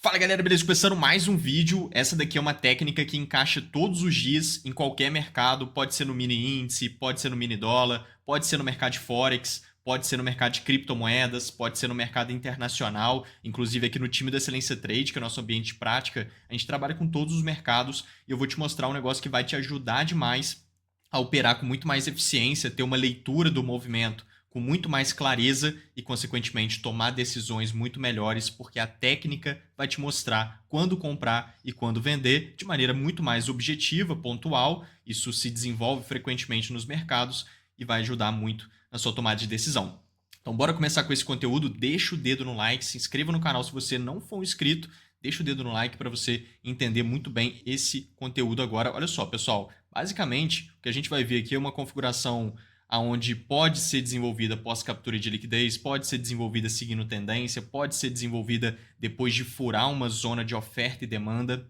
Fala galera, beleza? Começando mais um vídeo. Essa daqui é uma técnica que encaixa todos os dias em qualquer mercado. Pode ser no mini índice, pode ser no mini dólar, pode ser no mercado de Forex, pode ser no mercado de criptomoedas, pode ser no mercado internacional. Inclusive aqui no time da Excelência Trade, que é o nosso ambiente de prática, a gente trabalha com todos os mercados e eu vou te mostrar um negócio que vai te ajudar demais a operar com muito mais eficiência, ter uma leitura do movimento com muito mais clareza e, consequentemente, tomar decisões muito melhores, porque a técnica vai te mostrar quando comprar e quando vender de maneira muito mais objetiva, pontual. Isso se desenvolve frequentemente nos mercados e vai ajudar muito na sua tomada de decisão. Então, bora começar com esse conteúdo. Deixa o dedo no like, se inscreva no canal se você não for inscrito. Deixa o dedo no like para você entender muito bem esse conteúdo agora. Olha só, pessoal, basicamente o que a gente vai ver aqui é uma configuração onde pode ser desenvolvida pós captura de liquidez, pode ser desenvolvida seguindo tendência, pode ser desenvolvida depois de furar uma zona de oferta e demanda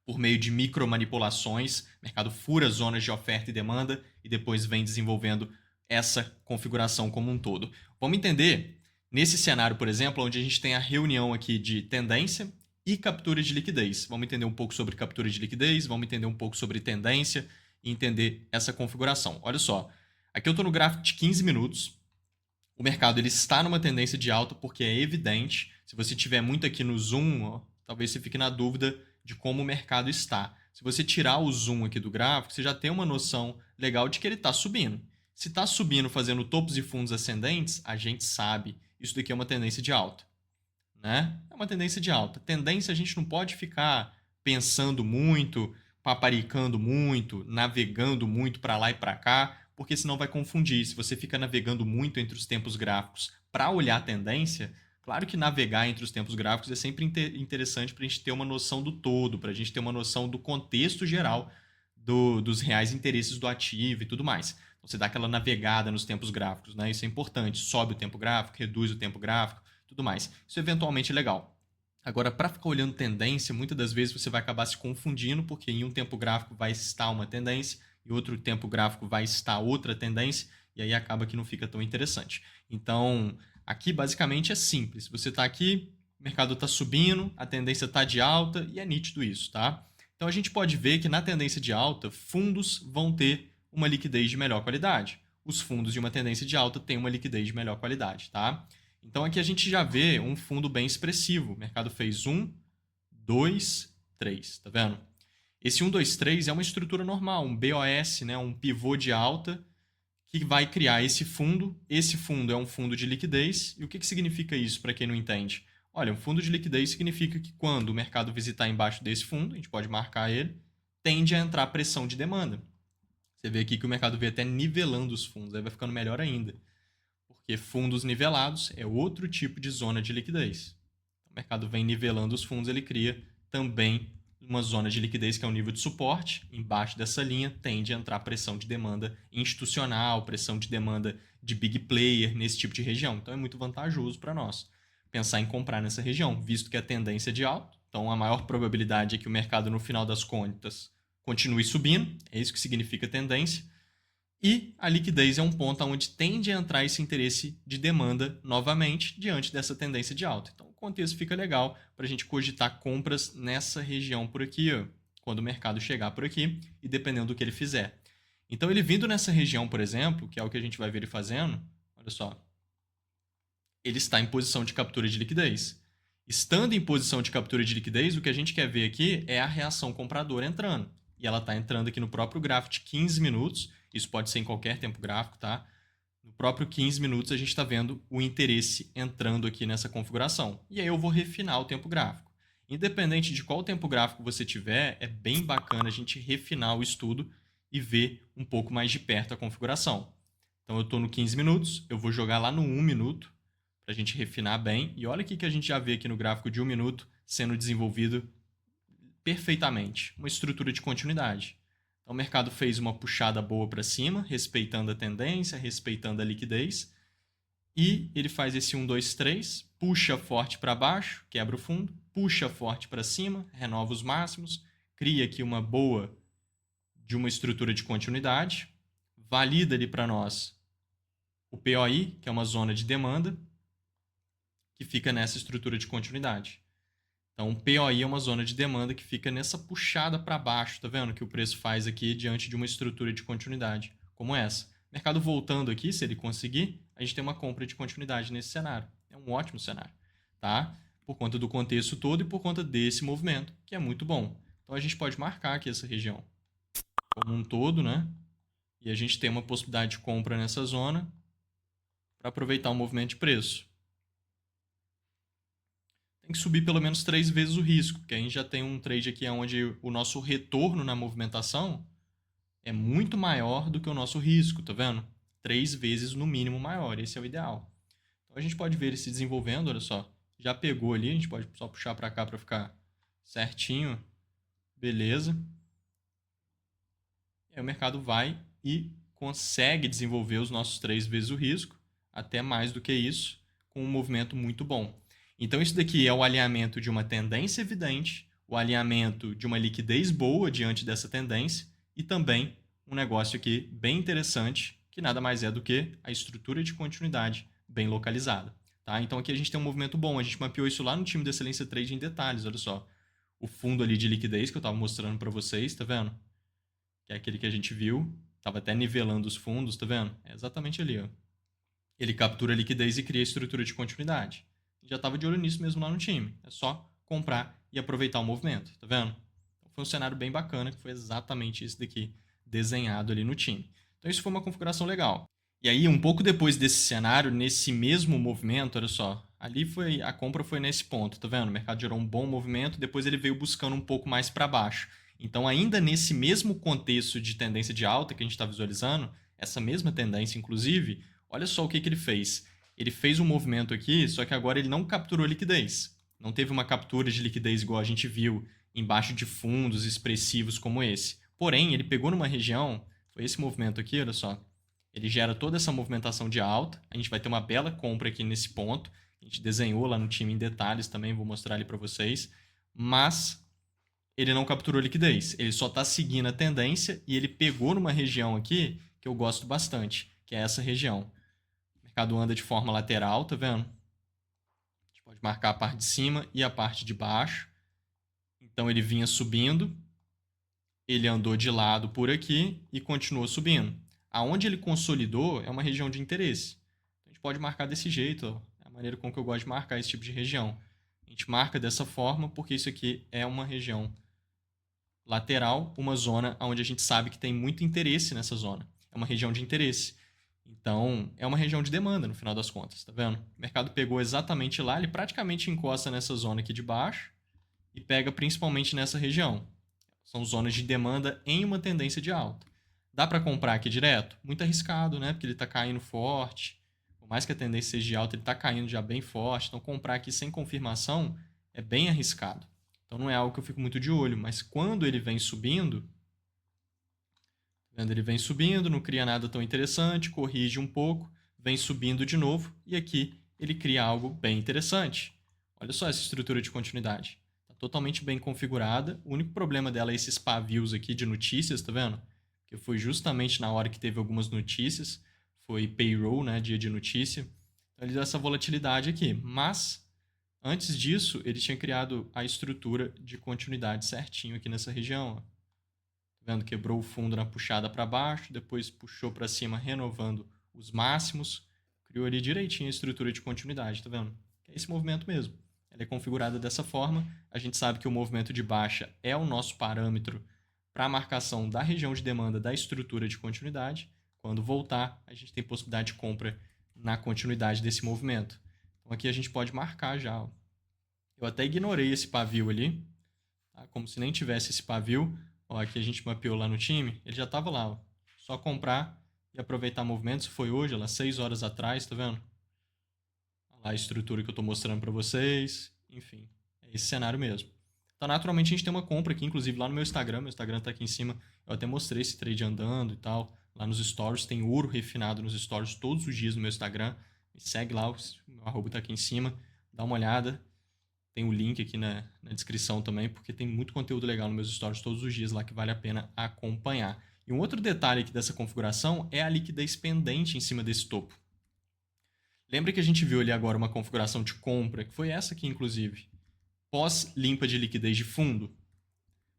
por meio de micromanipulações. O mercado fura zonas de oferta e demanda e depois vem desenvolvendo essa configuração como um todo. Vamos entender nesse cenário, por exemplo, onde a gente tem a reunião aqui de tendência e captura de liquidez. Vamos entender um pouco sobre captura de liquidez, vamos entender um pouco sobre tendência e entender essa configuração. Olha só. Aqui eu estou no gráfico de 15 minutos. O mercado ele está numa tendência de alta porque é evidente. Se você tiver muito aqui no zoom, ó, talvez você fique na dúvida de como o mercado está. Se você tirar o zoom aqui do gráfico, você já tem uma noção legal de que ele está subindo. Se está subindo fazendo topos e fundos ascendentes, a gente sabe. Isso daqui é uma tendência de alta, né? É uma tendência de alta. Tendência a gente não pode ficar pensando muito, paparicando muito, navegando muito para lá e para cá, porque senão vai confundir. Se você fica navegando muito entre os tempos gráficos para olhar a tendência, claro que navegar entre os tempos gráficos é sempre interessante para a gente ter uma noção do todo, para a gente ter uma noção do contexto geral dos reais interesses do ativo e tudo mais. Então, você dá aquela navegada nos tempos gráficos, né? Isso é importante. Sobe o tempo gráfico, reduz o tempo gráfico, tudo mais. Isso eventualmente é legal. Agora, para ficar olhando tendência, muitas das vezes você vai acabar se confundindo, porque em um tempo gráfico vai estar uma tendência, e outro tempo gráfico vai estar outra tendência, e aí acaba que não fica tão interessante. Então, aqui basicamente é simples. Você está aqui, o mercado está subindo, a tendência está de alta, e é nítido isso, tá? Então, a gente pode ver que na tendência de alta, fundos vão ter uma liquidez de melhor qualidade. Os fundos de uma tendência de alta têm uma liquidez de melhor qualidade, tá? Então, aqui a gente já vê um fundo bem expressivo. O mercado fez 1, 2, 3, tá vendo? Esse 1, 2, 3 é uma estrutura normal, um BOS, né, um pivô de alta, que vai criar esse fundo. Esse fundo é um fundo de liquidez. E o que significa isso para quem não entende? Olha, um fundo de liquidez significa que quando o mercado visitar embaixo desse fundo, a gente pode marcar ele, tende a entrar pressão de demanda. Você vê aqui que o mercado vem até nivelando os fundos, aí vai ficando melhor ainda. Porque fundos nivelados é outro tipo de zona de liquidez. O mercado vem nivelando os fundos, ele cria também uma zona de liquidez que é um nível de suporte. Embaixo dessa linha tende a entrar pressão de demanda institucional, pressão de demanda de big player nesse tipo de região. Então é muito vantajoso para nós pensar em comprar nessa região, visto que a tendência é de alta. Então a maior probabilidade é que o mercado, no final das contas, continue subindo. É isso que significa tendência. E a liquidez é um ponto onde tende a entrar esse interesse de demanda novamente diante dessa tendência de alta. Então, o contexto fica legal para a gente cogitar compras nessa região por aqui, ó, quando o mercado chegar por aqui e dependendo do que ele fizer. Então, ele vindo nessa região, por exemplo, que é o que a gente vai ver ele fazendo, olha só, ele está em posição de captura de liquidez. Estando em posição de captura de liquidez, o que a gente quer ver aqui é a reação compradora entrando. E ela está entrando aqui no próprio gráfico de 15 minutos. Isso pode ser em qualquer tempo gráfico, tá? No próprio 15 minutos a gente está vendo o interesse entrando aqui nessa configuração. E aí eu vou refinar o tempo gráfico. Independente de qual tempo gráfico você tiver, é bem bacana a gente refinar o estudo e ver um pouco mais de perto a configuração. Então eu estou no 15 minutos, eu vou jogar lá no 1 minuto para a gente refinar bem. E olha aqui que a gente já vê aqui no gráfico de 1 minuto sendo desenvolvido perfeitamente, uma estrutura de continuidade. Então, o mercado fez uma puxada boa para cima, respeitando a tendência, respeitando a liquidez. E ele faz esse 1, 2, 3, puxa forte para baixo, quebra o fundo, puxa forte para cima, renova os máximos, cria aqui uma boa de uma estrutura de continuidade, valida ali para nós o POI, que é uma zona de demanda, que fica nessa estrutura de continuidade. Então, POI é uma zona de demanda que fica nessa puxada para baixo, tá vendo? Que o preço faz aqui diante de uma estrutura de continuidade como essa. Mercado voltando aqui, se ele conseguir, a gente tem uma compra de continuidade nesse cenário. É um ótimo cenário, tá? Por conta do contexto todo e por conta desse movimento, que é muito bom. Então, a gente pode marcar aqui essa região como um todo, né? E a gente tem uma possibilidade de compra nessa zona para aproveitar o movimento de preço. Tem que subir pelo menos 3 vezes o risco, porque a gente já tem um trade aqui onde o nosso retorno na movimentação é muito maior do que o nosso risco, tá vendo? 3 vezes no mínimo maior, esse é o ideal. Então a gente pode ver ele se desenvolvendo, olha só. Já pegou ali, a gente pode só puxar para cá para ficar certinho. Beleza. E aí o mercado vai e consegue desenvolver os nossos 3 vezes o risco, até mais do que isso, com um movimento muito bom. Então isso daqui é o alinhamento de uma tendência evidente, o alinhamento de uma liquidez boa diante dessa tendência e também um negócio aqui bem interessante, que nada mais é do que a estrutura de continuidade bem localizada. Tá? Então aqui a gente tem um movimento bom, a gente mapeou isso lá no time de Excelência Trade em detalhes, olha só. O fundo ali de liquidez que eu estava mostrando para vocês, tá vendo? Que é aquele que a gente viu, estava até nivelando os fundos, tá vendo? É exatamente ali, ó. Ele captura a liquidez e cria a estrutura de continuidade. Já estava de olho nisso mesmo lá no time. É só comprar e aproveitar o movimento, tá vendo? Então, foi um cenário bem bacana, que foi exatamente isso daqui desenhado ali no time. Então isso foi uma configuração legal. E aí, um pouco depois desse cenário, nesse mesmo movimento, olha só, ali foi a compra foi nesse ponto, tá vendo? O mercado gerou um bom movimento, depois ele veio buscando um pouco mais para baixo. Então, ainda nesse mesmo contexto de tendência de alta que a gente está visualizando, essa mesma tendência, inclusive, olha só o que ele fez. Ele fez um movimento aqui, só que agora ele não capturou liquidez. Não teve uma captura de liquidez igual a gente viu embaixo de fundos expressivos como esse. Porém, ele pegou numa região, foi esse movimento aqui, olha só. Ele gera toda essa movimentação de alta. A gente vai ter uma bela compra aqui nesse ponto. A gente desenhou lá no time em detalhes também, vou mostrar ali para vocês. Mas ele não capturou liquidez. Ele só está seguindo a tendência e ele pegou numa região aqui que eu gosto bastante, que é essa região. O mercado anda de forma lateral, tá vendo? A gente pode marcar a parte de cima e a parte de baixo. Então ele vinha subindo, ele andou de lado por aqui e continuou subindo. Aonde ele consolidou é uma região de interesse. A gente pode marcar desse jeito, ó. É a maneira com que eu gosto de marcar esse tipo de região. A gente marca dessa forma porque isso aqui é uma região lateral, uma zona onde a gente sabe que tem muito interesse nessa zona. É uma região de interesse. Então, é uma região de demanda no final das contas, tá vendo? O mercado pegou exatamente lá, ele praticamente encosta nessa zona aqui de baixo e pega principalmente nessa região. São zonas de demanda em uma tendência de alta. Dá para comprar aqui direto? Muito arriscado, né? Porque ele está caindo forte. Por mais que a tendência seja de alta, ele está caindo já bem forte. Então, comprar aqui sem confirmação é bem arriscado. Então, não é algo que eu fico muito de olho. Mas quando ele vem subindo, ele vem subindo, não cria nada tão interessante, corrige um pouco, vem subindo de novo e aqui ele cria algo bem interessante. Olha só essa estrutura de continuidade. Está totalmente bem configurada. O único problema dela é esses pavios aqui de notícias, tá vendo? Que foi justamente na hora que teve algumas notícias. Foi payroll, né? Dia de notícia. Então ele deu essa volatilidade aqui. Mas, antes disso, ele tinha criado a estrutura de continuidade certinho aqui nessa região, ó. Vendo, quebrou o fundo na puxada para baixo, depois puxou para cima, renovando os máximos, criou ali direitinho a estrutura de continuidade, tá vendo? É esse movimento mesmo. Ela é configurada dessa forma. A gente sabe que o movimento de baixa é o nosso parâmetro para a marcação da região de demanda da estrutura de continuidade. Quando voltar, a gente tem possibilidade de compra na continuidade desse movimento. Então aqui a gente pode marcar já, ó. Eu até ignorei esse pavio ali, tá? Como se nem tivesse esse pavio. Ó, aqui a gente mapeou lá no time, ele já estava lá, ó. Só comprar e aproveitar movimentos. Foi hoje, lá 6 horas atrás, tá vendo? Olha lá a estrutura que eu estou mostrando para vocês. Enfim, é esse cenário mesmo. Então, naturalmente, a gente tem uma compra aqui, inclusive lá no meu Instagram está aqui em cima. Eu até mostrei esse trade andando e tal. Lá nos stories, tem ouro refinado nos stories todos os dias no meu Instagram. Me segue lá, o meu arroba está aqui em cima. Dá uma olhada. Tem o link aqui na descrição também, porque tem muito conteúdo legal nos meus stories todos os dias lá que vale a pena acompanhar. E um outro detalhe aqui dessa configuração é a liquidez pendente em cima desse topo. Lembra que a gente viu ali agora uma configuração de compra, que foi essa aqui, inclusive. pós limpa de liquidez de fundo,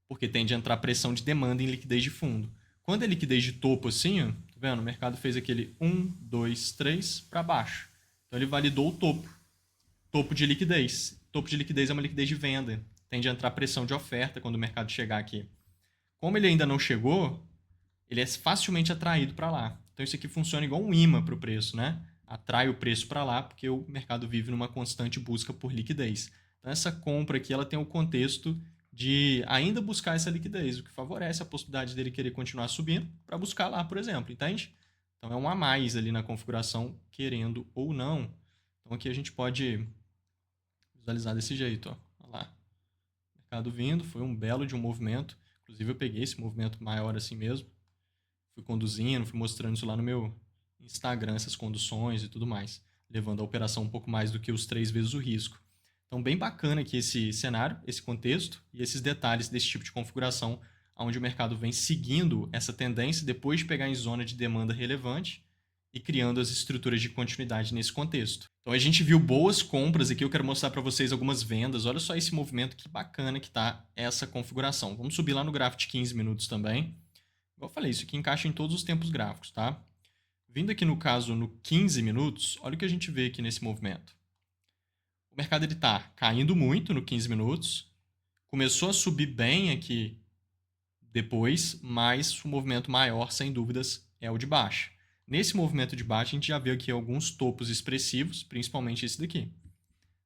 porque tende a entrar pressão de demanda em liquidez de fundo. Quando é liquidez de topo assim, ó, tá vendo? O mercado fez aquele 1, 2, 3 para baixo. Então ele validou o topo. Topo de liquidez. Topo de liquidez é uma liquidez de venda. Tende a entrar pressão de oferta quando o mercado chegar aqui. Como ele ainda não chegou, ele é facilmente atraído para lá. Então isso aqui funciona igual um imã para o preço, né? Atrai o preço para lá porque o mercado vive numa constante busca por liquidez. Então essa compra aqui ela tem o contexto de ainda buscar essa liquidez, o que favorece a possibilidade dele querer continuar subindo para buscar lá, por exemplo, entende? Então é um a mais ali na configuração, querendo ou não. Então aqui a gente pode visualizar desse jeito, ó. Olha lá. Mercado vindo, foi um belo de um movimento. Inclusive eu peguei esse movimento maior assim mesmo. Fui conduzindo, fui mostrando isso lá no meu Instagram, essas conduções e tudo mais, levando a operação um pouco mais do que os 3 vezes o risco. Então, bem bacana aqui esse cenário, esse contexto e esses detalhes desse tipo de configuração, onde o mercado vem seguindo essa tendência depois de pegar em zona de demanda relevante e criando as estruturas de continuidade nesse contexto. Então, a gente viu boas compras aqui, eu quero mostrar para vocês algumas vendas. Olha só esse movimento, que bacana que está essa configuração. Vamos subir lá no gráfico de 15 minutos também. Igual eu falei, isso aqui encaixa em todos os tempos gráficos, tá? Vindo aqui no caso no 15 minutos, olha o que a gente vê aqui nesse movimento. O mercado está caindo muito no 15 minutos, começou a subir bem aqui depois, mas o movimento maior, sem dúvidas, é o de baixa. Nesse movimento de baixa, a gente já viu aqui alguns topos expressivos, principalmente esse daqui.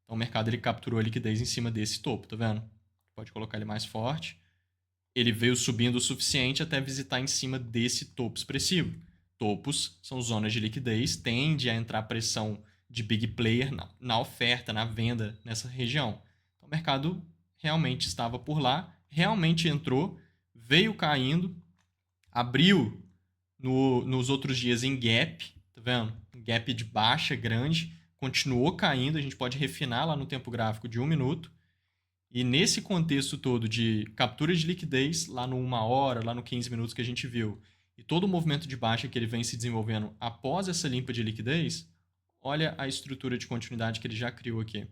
Então o mercado ele capturou a liquidez em cima desse topo, tá vendo? Pode colocar ele mais forte. Ele veio subindo o suficiente até visitar em cima desse topo expressivo. Topos são zonas de liquidez, tende a entrar pressão de big player na oferta, na venda nessa região. Então, o mercado realmente estava por lá, realmente entrou, veio caindo, abriu nos outros dias em gap, tá vendo? Gap de baixa grande, continuou caindo, a gente pode refinar lá no tempo gráfico de 1 minuto. E nesse contexto todo de captura de liquidez, lá no 1 hora, lá no 15 minutos que a gente viu, e todo o movimento de baixa que ele vem se desenvolvendo após essa limpa de liquidez, olha a estrutura de continuidade que ele já criou aqui.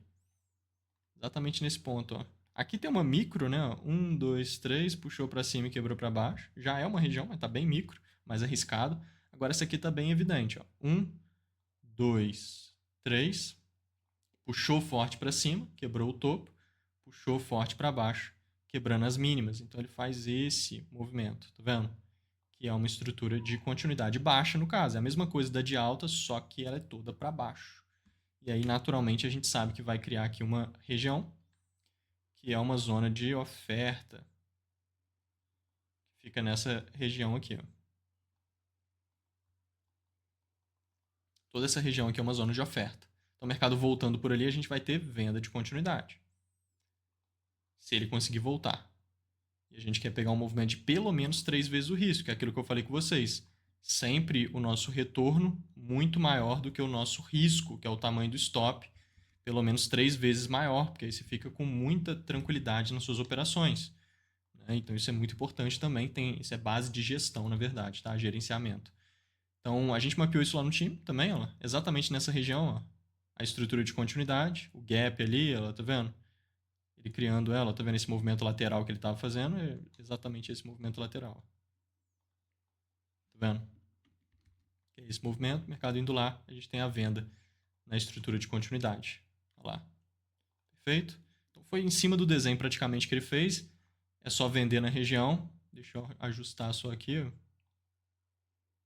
Exatamente nesse ponto, ó. Aqui tem uma micro, né? 1, 2, 3, puxou para cima e quebrou para baixo. Já é uma região, mas está bem micro, mais arriscado. Agora essa aqui está bem evidente, ó. 1, 2, 3, puxou forte para cima, quebrou o topo, puxou forte para baixo, quebrando as mínimas. Então ele faz esse movimento, tá vendo? Que é uma estrutura de continuidade baixa, no caso. É a mesma coisa da de alta, só que ela é toda para baixo. E aí, naturalmente, a gente sabe que vai criar aqui uma região, que é uma zona de oferta. Fica nessa região aqui, ó. Toda essa região aqui é uma zona de oferta. Então, o mercado voltando por ali, a gente vai ter venda de continuidade. Se ele conseguir voltar. E a gente quer pegar um movimento de pelo menos 3 vezes o risco, que é aquilo que eu falei com vocês. Sempre o nosso retorno muito maior do que o nosso risco, que é o tamanho do stop, pelo menos 3 vezes maior, porque aí você fica com muita tranquilidade nas suas operações. Né? Então isso é muito importante também, isso é base de gestão, na verdade, tá? Gerenciamento. Então a gente mapeou isso lá no time também, ó, exatamente nessa região, ó, a estrutura de continuidade, o gap ali, ela tá vendo? Ele criando ela, tá vendo esse movimento lateral que ele estava fazendo? É exatamente esse movimento lateral. Tá vendo? Que é esse movimento, mercado indo lá, a gente tem a venda na estrutura de continuidade. Olha lá. Perfeito? Então foi em cima do desenho praticamente que ele fez. É só vender na região. Deixa eu ajustar só aqui. Ó.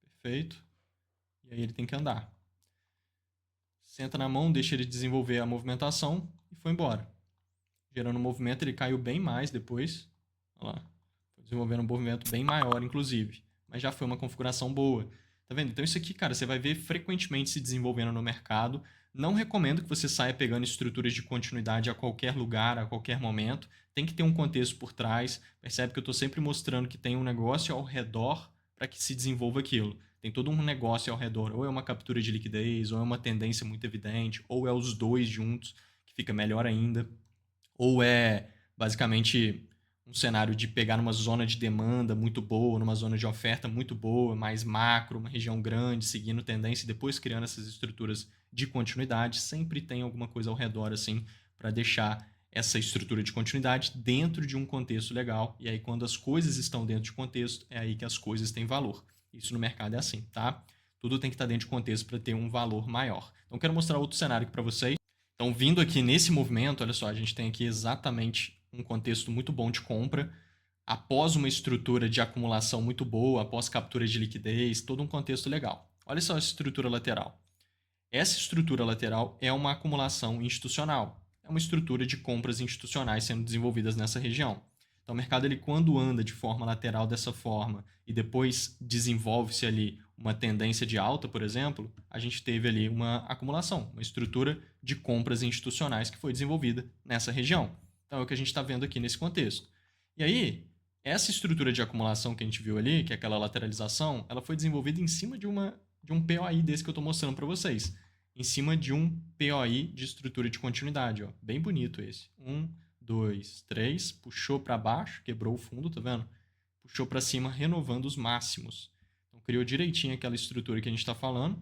Perfeito. E aí ele tem que andar. Senta na mão, deixa ele desenvolver a movimentação e foi embora. Gerando um movimento, ele caiu bem mais depois. Olha lá. Foi desenvolvendo um movimento bem maior, inclusive. Mas já foi uma configuração boa. Tá vendo? Então isso aqui, cara, você vai ver frequentemente se desenvolvendo no mercado. Não recomendo que você saia pegando estruturas de continuidade a qualquer lugar, a qualquer momento. Tem que ter um contexto por trás. Percebe que eu estou sempre mostrando que tem um negócio ao redor para que se desenvolva aquilo. Tem todo um negócio ao redor. Ou é uma captura de liquidez, ou é uma tendência muito evidente, ou é os dois juntos, que fica melhor ainda. Ou é basicamente um cenário de pegar numa zona de demanda muito boa, numa zona de oferta muito boa, mais macro, uma região grande, seguindo tendência e depois criando essas estruturas de continuidade. Sempre tem alguma coisa ao redor assim para deixar essa estrutura de continuidade dentro de um contexto legal. E aí, quando as coisas estão dentro de contexto, é aí que as coisas têm valor. Isso no mercado é assim, tá? Tudo tem que estar dentro de contexto para ter um valor maior. Então, quero mostrar outro cenário aqui para vocês. Então, vindo aqui nesse movimento, olha só, a gente tem aqui exatamente um contexto muito bom de compra. Após uma estrutura de acumulação muito boa, após captura de liquidez, todo um contexto legal. Olha só essa estrutura lateral. Essa estrutura lateral é uma acumulação institucional. É uma estrutura de compras institucionais sendo desenvolvidas nessa região. Então, o mercado, ele, quando anda de forma lateral dessa forma e depois desenvolve-se ali uma tendência de alta, por exemplo, a gente teve ali uma acumulação, uma estrutura de compras institucionais que foi desenvolvida nessa região. Então, é o que a gente está vendo aqui nesse contexto. E aí, essa estrutura de acumulação que a gente viu ali, que é aquela lateralização, ela foi desenvolvida em cima de um POI desse que eu estou mostrando para vocês. Em cima de um POI de estrutura de continuidade. Ó. Bem bonito esse. 1, 2, 3. Puxou para baixo, quebrou o fundo, tá vendo? Puxou para cima, renovando os máximos. Então, criou direitinho aquela estrutura que a gente está falando.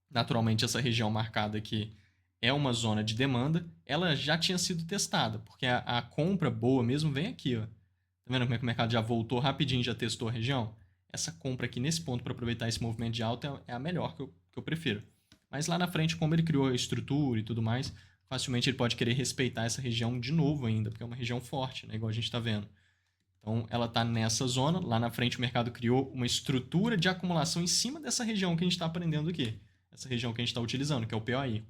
Naturalmente, essa região marcada aqui é uma zona de demanda. Ela já tinha sido testada, porque a compra boa mesmo vem aqui, ó. Tá vendo como é que o mercado já voltou rapidinho, já testou a região? Essa compra aqui nesse ponto para aproveitar esse movimento de alta é a melhor que eu prefiro. Mas lá na frente, como ele criou a estrutura e tudo mais, facilmente ele pode querer respeitar essa região de novo ainda, porque é uma região forte, né? Igual a gente está vendo. Então, ela está nessa zona. Lá na frente, o mercado criou uma estrutura de acumulação em cima dessa região que a gente está aprendendo aqui. Essa região que a gente está utilizando, que é o POI.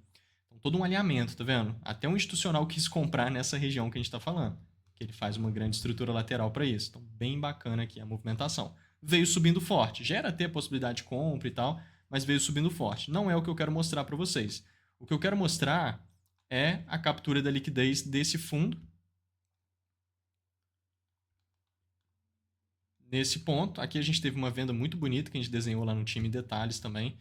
Então, todo um alinhamento, tá vendo? Até um institucional quis comprar nessa região que a gente está falando. Que ele faz uma grande estrutura lateral para isso. Então, bem bacana aqui a movimentação. Veio subindo forte. Já era ter a possibilidade de compra e tal, mas veio subindo forte. Não é o que eu quero mostrar para vocês. O que eu quero mostrar é a captura da liquidez desse fundo. Nesse ponto, aqui a gente teve uma venda muito bonita que a gente desenhou lá no time em detalhes também.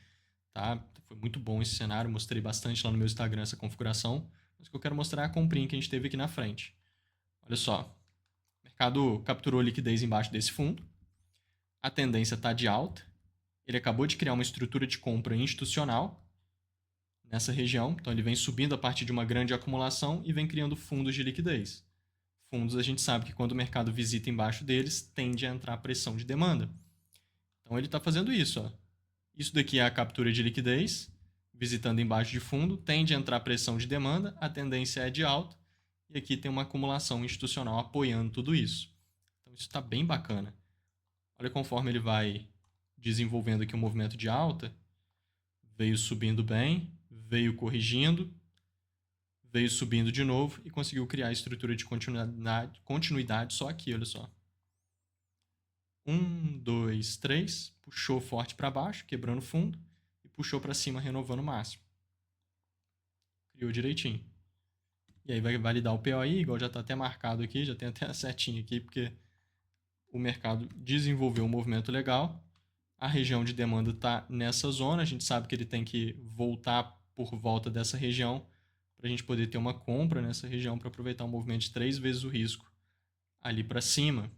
Tá? Foi muito bom esse cenário, mostrei bastante lá no meu Instagram essa configuração. Mas o que eu quero mostrar é a comprinha que a gente teve aqui na frente. Olha só, o mercado capturou liquidez embaixo desse fundo. A tendência está de alta. Ele acabou de criar uma estrutura de compra institucional nessa região. Então, ele vem subindo a partir de uma grande acumulação e vem criando fundos de liquidez. Fundos, a gente sabe que quando o mercado visita embaixo deles, tende a entrar pressão de demanda. Então, ele está fazendo isso. Ó. Isso daqui é a captura de liquidez, visitando embaixo de fundo, tende a entrar pressão de demanda, a tendência é de alta, e aqui tem uma acumulação institucional apoiando tudo isso. Então, isso está bem bacana. Olha conforme ele vai desenvolvendo aqui um movimento de alta, veio subindo bem, veio corrigindo, veio subindo de novo e conseguiu criar a estrutura de continuidade só aqui, olha só. 1, 2, 3, puxou forte para baixo, quebrando fundo, e puxou para cima, renovando o máximo. Criou direitinho. E aí vai validar o POI, igual já está até marcado aqui, já tem até a setinha aqui, porque o mercado desenvolveu um movimento legal. A região de demanda está nessa zona, a gente sabe que ele tem que voltar por volta dessa região para a gente poder ter uma compra nessa região para aproveitar um movimento de 3 vezes o risco ali para cima.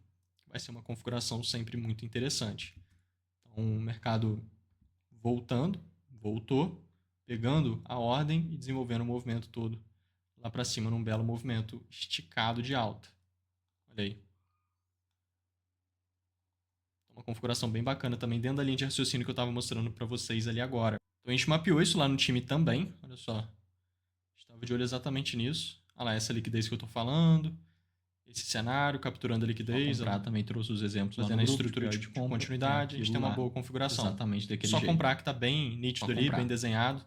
Vai ser uma configuração sempre muito interessante. Então, o mercado voltou, pegando a ordem e desenvolvendo o movimento todo lá para cima num belo movimento esticado de alta. Olha aí. Uma configuração bem bacana também dentro da linha de raciocínio que eu estava mostrando para vocês ali agora. Então, a gente mapeou isso lá no time também. Olha só. Estava de olho exatamente nisso. Olha lá, essa liquidez que eu estou falando. Esse cenário, capturando a liquidez. Só comprar, também trouxe os exemplos fazendo a estrutura de continuidade. A gente tem uma boa configuração. Exatamente daquele só jeito. Comprar que está bem nítido ali, bem desenhado.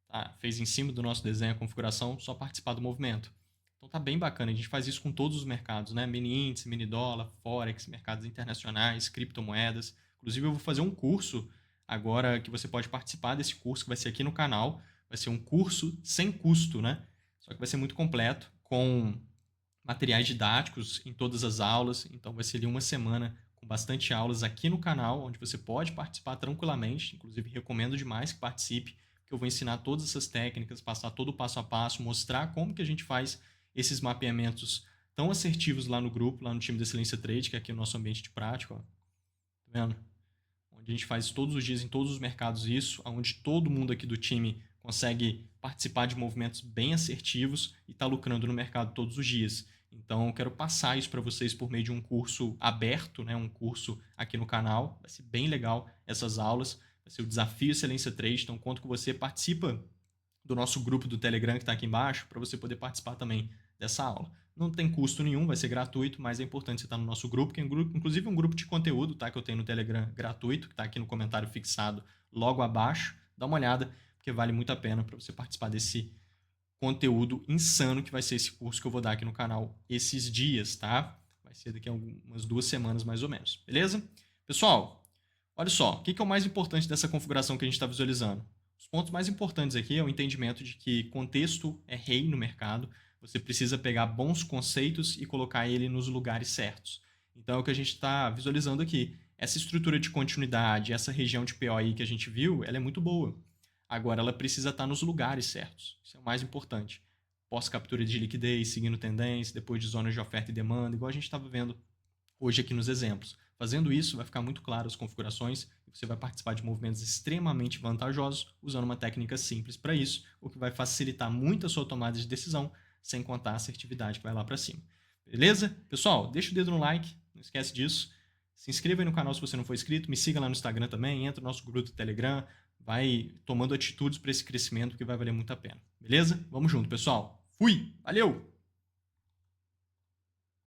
Tá? Fez em cima do nosso desenho a configuração, só participar do movimento. Então tá bem bacana, a gente faz isso com todos os mercados, né? Mini índice, mini dólar, forex, mercados internacionais, criptomoedas. Inclusive eu vou fazer um curso agora que você pode participar desse curso que vai ser aqui no canal. Vai ser um curso sem custo, né? Só que vai ser muito completo, com materiais didáticos em todas as aulas. Então vai ser ali uma semana com bastante aulas aqui no canal, onde você pode participar tranquilamente. Inclusive recomendo demais que participe, porque eu vou ensinar todas essas técnicas, passar todo o passo a passo, mostrar como que a gente faz esses mapeamentos tão assertivos lá no grupo, lá no time da Excelência Trade, que é aqui o nosso ambiente de prática. Ó. Tá vendo? Onde a gente faz todos os dias em todos os mercados isso, onde todo mundo aqui do time consegue participar de movimentos bem assertivos e está lucrando no mercado todos os dias. Então, eu quero passar isso para vocês por meio de um curso aberto, né? Um curso aqui no canal. Vai ser bem legal essas aulas. Vai ser o Desafio Excelência Trade. Então, conto com você. Participa do nosso grupo do Telegram que está aqui embaixo para você poder participar também dessa aula. Não tem custo nenhum, vai ser gratuito, mas é importante você estar no nosso grupo, que é inclusive um grupo de conteúdo, tá? Que eu tenho no Telegram gratuito, que está aqui no comentário fixado logo abaixo. Dá uma olhada, porque vale muito a pena para você participar desse conteúdo insano que vai ser esse curso que eu vou dar aqui no canal esses dias, tá? Vai ser daqui a umas 2 semanas mais ou menos, beleza? Pessoal, olha só, o que é o mais importante dessa configuração que a gente está visualizando? Os pontos mais importantes aqui é o entendimento de que contexto é rei no mercado, você precisa pegar bons conceitos e colocar ele nos lugares certos. Então é o que a gente está visualizando aqui. Essa estrutura de continuidade, essa região de POI que a gente viu, ela é muito boa. Agora, ela precisa estar nos lugares certos. Isso é o mais importante. Pós-captura de liquidez, seguindo tendência, depois de zonas de oferta e demanda, igual a gente estava vendo hoje aqui nos exemplos. Fazendo isso, vai ficar muito claro as configurações e você vai participar de movimentos extremamente vantajosos usando uma técnica simples para isso, o que vai facilitar muito a sua tomada de decisão, sem contar a assertividade que vai lá para cima. Beleza? Pessoal, deixa o dedo no like, não esquece disso. Se inscreva aí no canal se você não for inscrito, me siga lá no Instagram também, entra no nosso grupo do Telegram, vai tomando atitudes para esse crescimento que vai valer muito a pena. Beleza? Vamos junto, pessoal. Fui! Valeu!